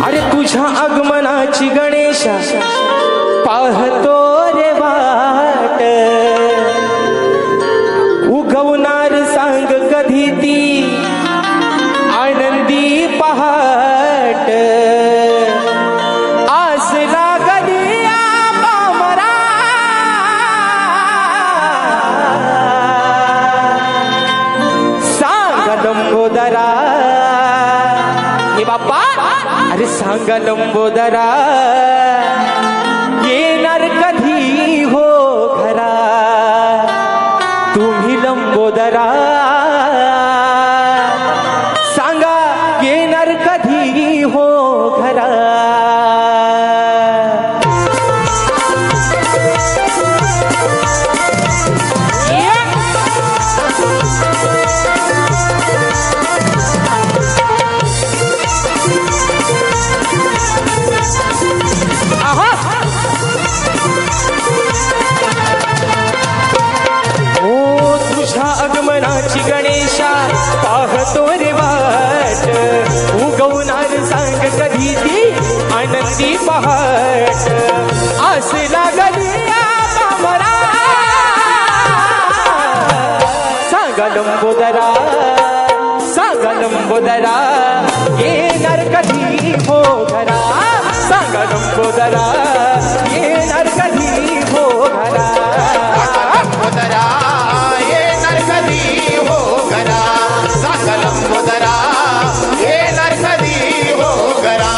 अरे तुझ्या आगमनाची गणेशा पाहतो रे वाट, उगवणार सांग कधी ती आनंदी पहाट, आस लागली पामरा सांग लंबोदरा, हे बाप्पा अरे सांग लंबोदरा येणार कधी हो घरा, तुम्ही लंबोदरा सांगा येणार कधी हो घरा। आगमनाची गणेशा पाहतो रे वाट, उगवणार सांग कधी ती आनंदी पहाट, आस लागली पामरा सांग लंबोदरा, सांग लंबोदरा येणार कधी हो घरा, सांग लंबोदरा येणार कधी हो घरा, लंबोदरा कधी हो घरा, सांग लंबोदरा येणार कधी हो घरा।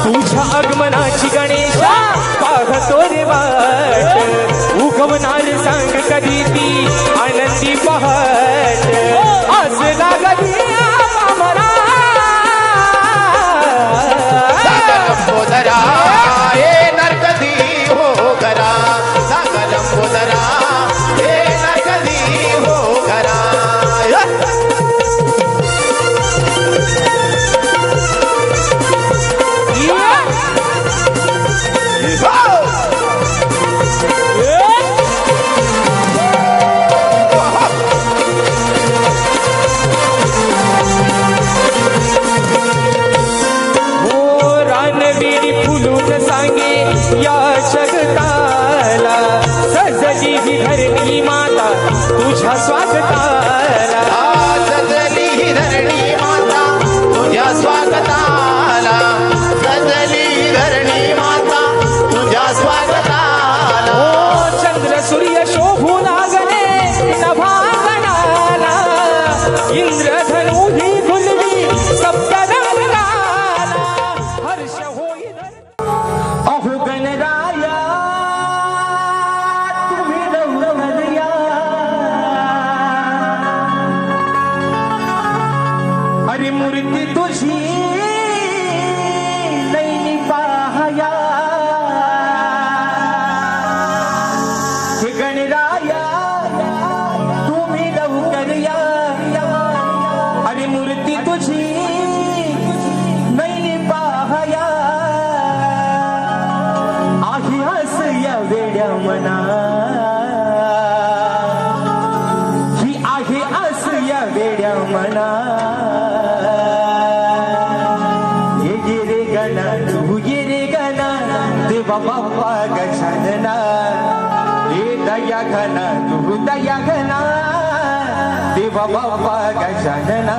तुझ्या आगमनाची गणेशा पाहतो रे वाट, उगवणार सांग कधी ती आनंदी पहाट, आस लागली पामरा सांग लंबोदरा येणार कधी हो घरा, सांग लंबोदरा येणार कधी हो घरा। या जगताला सजली ही धरणी माता तुझ्या स्वागताला, सजली ही धरणी माता तुझ्या स्वागताला, सजली ही धरणी माता तुझ्या स्वागताला। ओ चंद्र सूर्य शोभू लागले नभागणाला, इंद्रधनु ही गुलवी सप्तरंगाला, हर्ष होई अहो गणराया तुम्ही लवकर या, अरे मूर्ती तुझी नैनी पाहया, हे गणराया तुम्ही लवकर या, अरे मूर्ती तुझी नैनी पाहया, वेड्या मना ही आहे आस या वेड्या मना, ये गिरे गणा तू गिरे गणा देवा बाप्पा गजानना, ये दया घना तू दया घना देवा बाप्पा गजानना।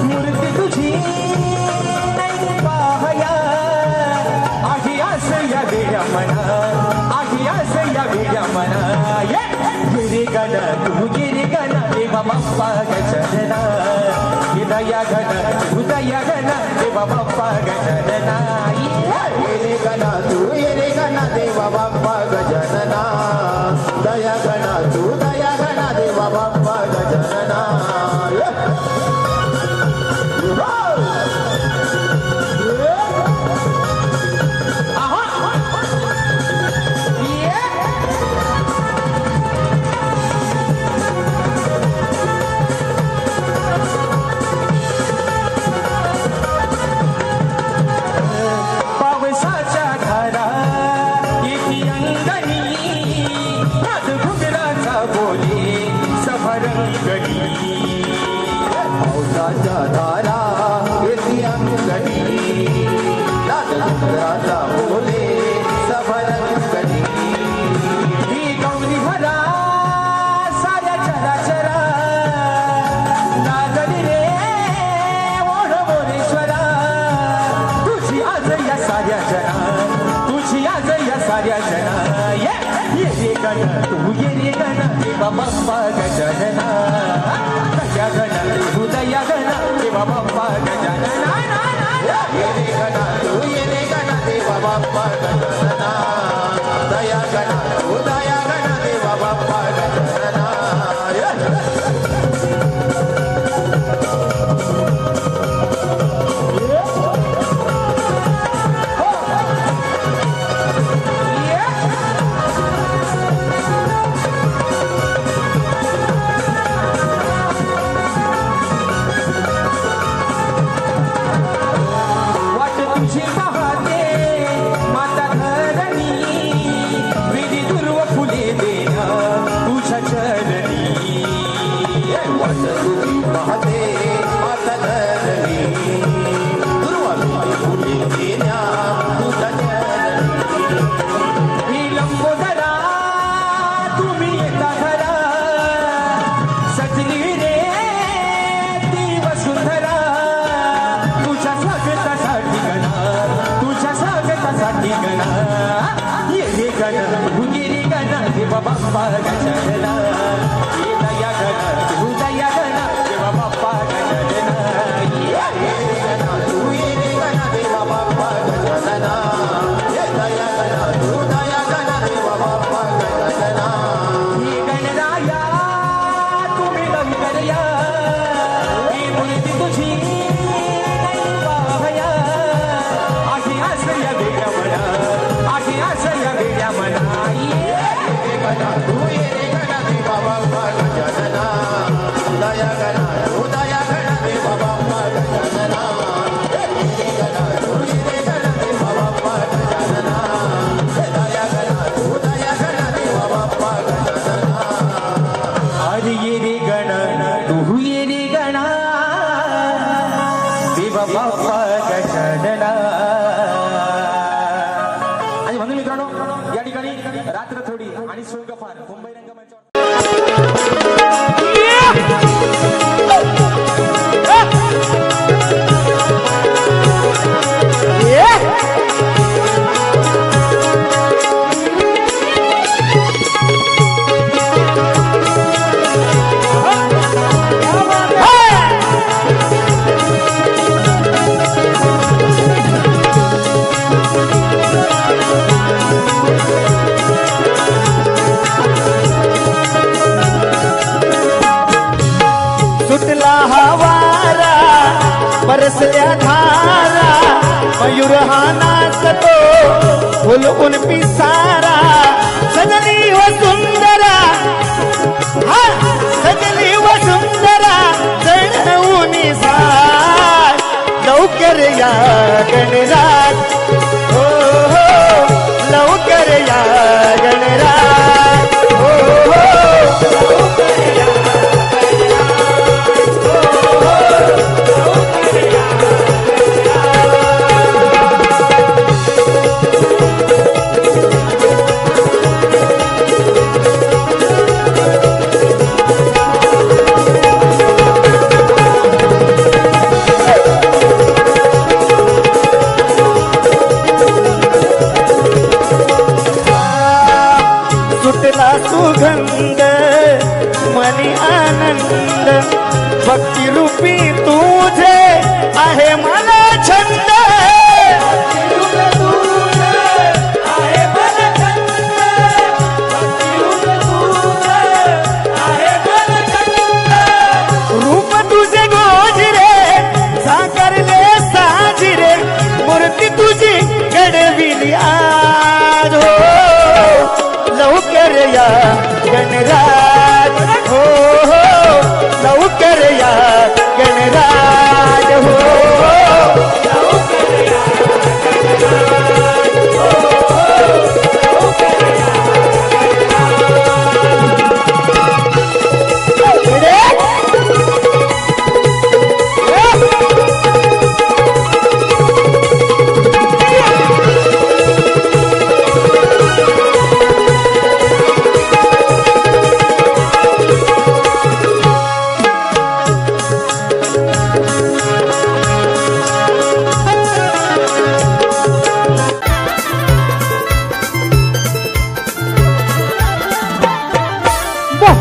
मूर्ती तुझी नाही पाहया, आही आस या वेड्या मना, आही आस या वेड्या मना, गिरी गण तू गिरी गण देवा बाप्पा गजानना, दया घन तू दया घन देवा बाप्पा गजानना, गिरी गण तू गिरी गण देवा बाप्पा गजानना, दया घन तू दया घन देवा बाप्पा गजना ये रे गण तू ये रे गण देवा बाप्पा गजानना दया गण तू दया गण देवा बाप्पा गजानना ये रे गण तू ये रे गण देवा बाप्पा गजानना दया गण तू दया गण देवा बाप्पा गजानना बाप्पा गजानना ये दया गण तू दया गण देवा बाप्पा गजानना ये गण तू ये गण देवा बाप्पा गजानना ये दया गण तू दया गण देवा बाप्पा गजानना हे गणराया तुम्ही लवकर या ही मूर्ती तुझी नाही पाहया आधी आसया वेड्या मना आधी आसया वेड्या मना तू ये रे गण देवा बाप्पा गजानना दया गण तू दया गण देवा बाप्पा गजानना ये गण तू ये गण देवा बाप्पा गजानना दया गण तू दया गण देवा बाप्पा गजानना अरे ये रे गण तू ये रे गण देवा बाप्पा गजानना आणि म्हणून मित्रांनो या ठिकाणी रात्र थोडी आणि शुल्क फार मुंबई रंगमंचावर बरसल्या धारा मयूर हा नाचतो फुल उन पिसारा सजली व सुंदरा हा सजली व सुंदरा जणवूनी सार लवकर या गणराज हो हो लवकर या गणराज हो हो लवकर या सुगंध मनी आनंद भक्ती रूपी तुझे आहे मला छंद रूप तुझे गोजिरे साकारले साजिरे मूर्ती तुझी घडविली आज हो लवकर या गणराज हो हो लवकर या गणराज हो लवकर या गणराज हो हो लवकर या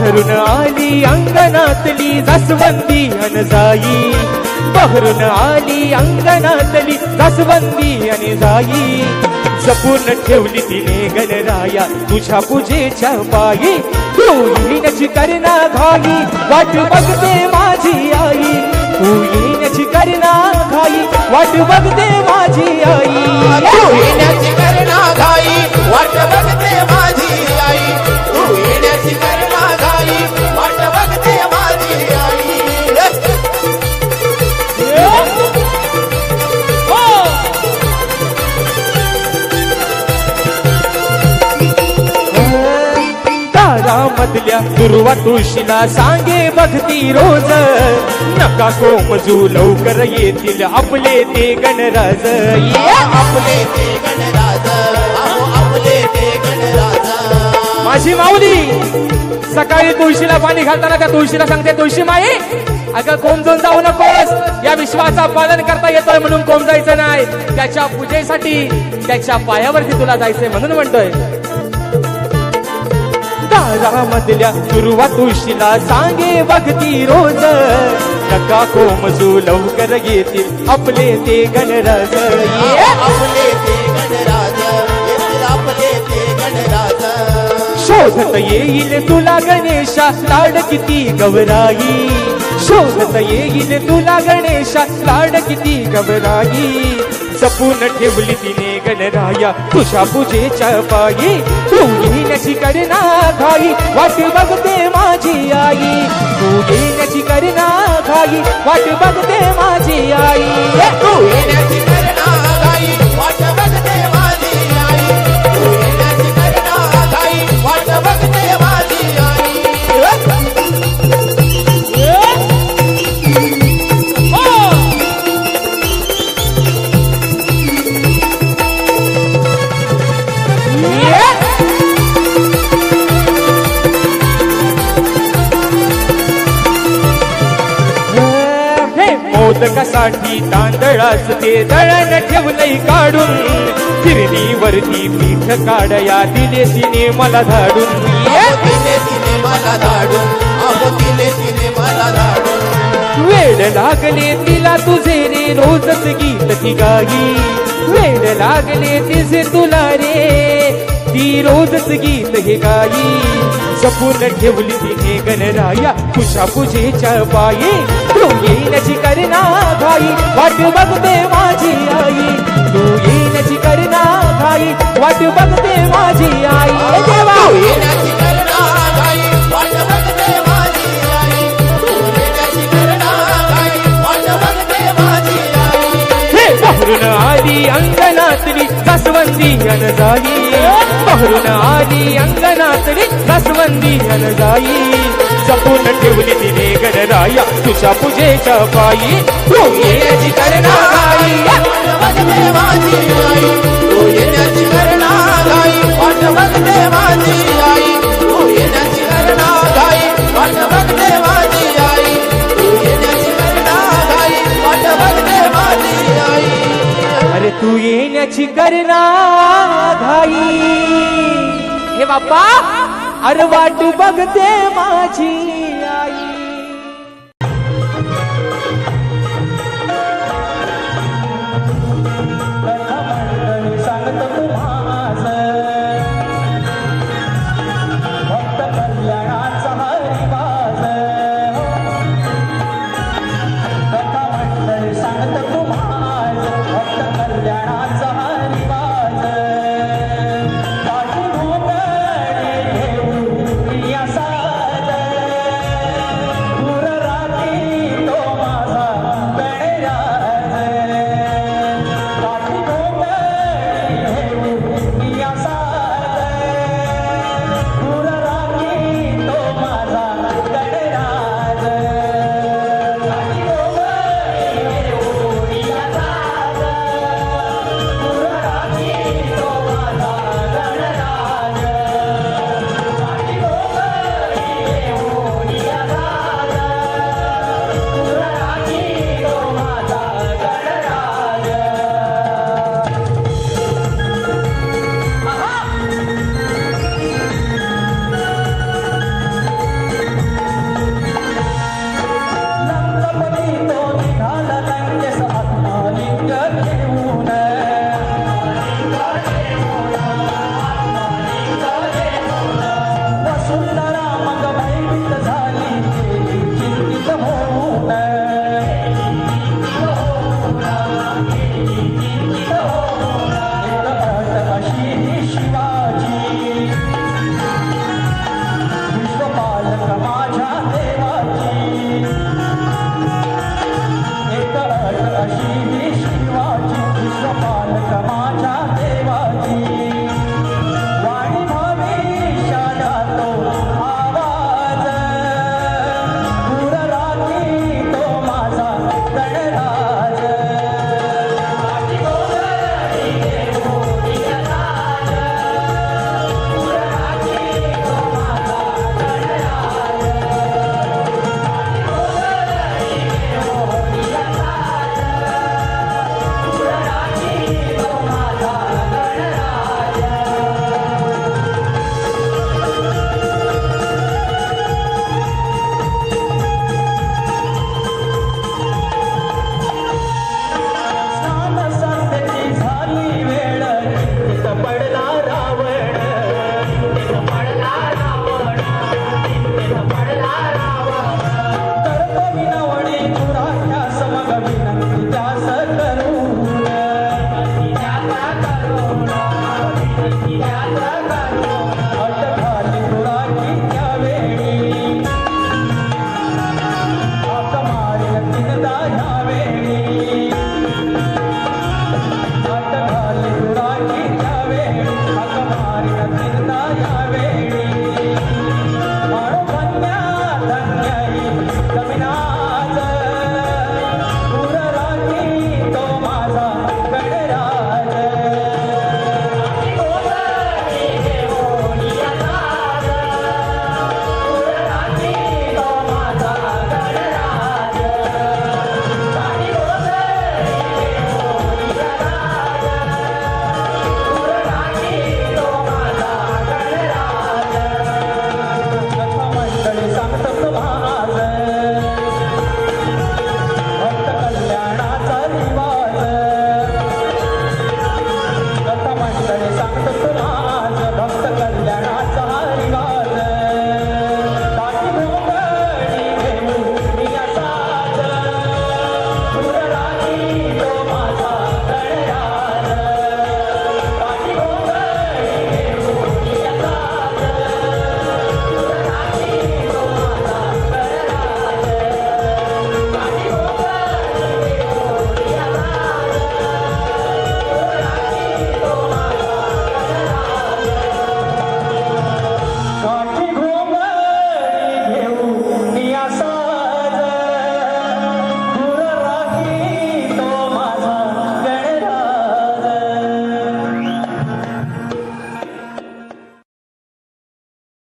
बहरून आली अंगणातली जास्वंदी अन जाई, बहरून आली अंगणातली जास्वंदी अन जाई, जपून ठेवली तिने गणराया तुझ्या पूजेच्या पायी, तू येण्याची करना घाई वाट बघते माझी आई, तू येण्याची करना घाई वाट बघते माझी आई, तू येण्याची करना घाई वाट बघते माझी आई, तू येण्याची करना घाई वाट बघते माझी आई. दारामधल्या दुर्वा तुळशीला सांगे बघती रोज, नका कोमजू लवकर येतील आपले ते गणराज, आपले ते गणराज, आपले ते गणराज. माझी माऊली सकाळी तुळशीला पाणी घालताना त्या तुळशीला सांगते, तुळशी माई अगं कोंबजून जाऊ नकोस, या विश्वाचा पालन करता येतोय म्हणून कोंबजायचं नाही, त्याच्या पूजेसाठी त्याच्या पायावरती तुला जायचंय म्हणून म्हणतोय. दारामधल्या दुर्वा तुळशीला सांगे बघती रोज, नका कोमजू लवकर येतील आपले ते गणराज, आपले ते गणराज, आपले ते गणराज. शोधत येईल तुला गणेशा लाड किती गवराई, शोधत येईल तुला गणेशा लाड किती गवराई, जपून ठेवली तिने गणराया तुझ्या पूजेच्या पायी, तू येण्याची करना घाई वाट बघते माझी आई, तू येण्याची करना घाई वाट बघते माझी आई, तू येण्याची करना घाई वाट बघते माझी आई, तू येण्याची करना घाई वाट बघते माझी आई. मोदकासाठी तांदळाच ते दळण ठेवलंय काढून, फिरणीवरती पीठ काढया दिले तिने मला धाडून, तिने तिने मला धाडून, अहो तिने तिने मला धाडून. वेड लागले तिला तुझे रे रोजच गीत ती गाई, वेड लागले तिचे तुला रे ती रोजच गीत हे गाई, जपून ठेवली तिने गणराया तुझ्या पूजेच्या पायी, तू येण्याची करना घाई वाट बघते माझी आई, तू येण्याची करना घाई वाट बघते माझी आई, देवा तू येण्याची करना घाई वाट बघते माझी आई, तू येण्याची करना घाई वाट बघते माझी आई. हे बहरून आली अंगणातली जास्वंदी अन जाई, बहरून आली अंगणातली जास्वंदी अन जाई, जपून ठेवली तिने गणराया तुझ्या पूजेच्या पायी, तू येण्याची करना घाई वाट बघते माझी आई, तू येण्याची करना घाई वाट बघते माझी आई, तू येण्याची करना घाई वाट बघते माझी आई, तू येण्याची करना घाई वाट बघते माझी आई. अरे तू येण्याची करना घाई, हे बाप्पा अरे वाट बघते माझी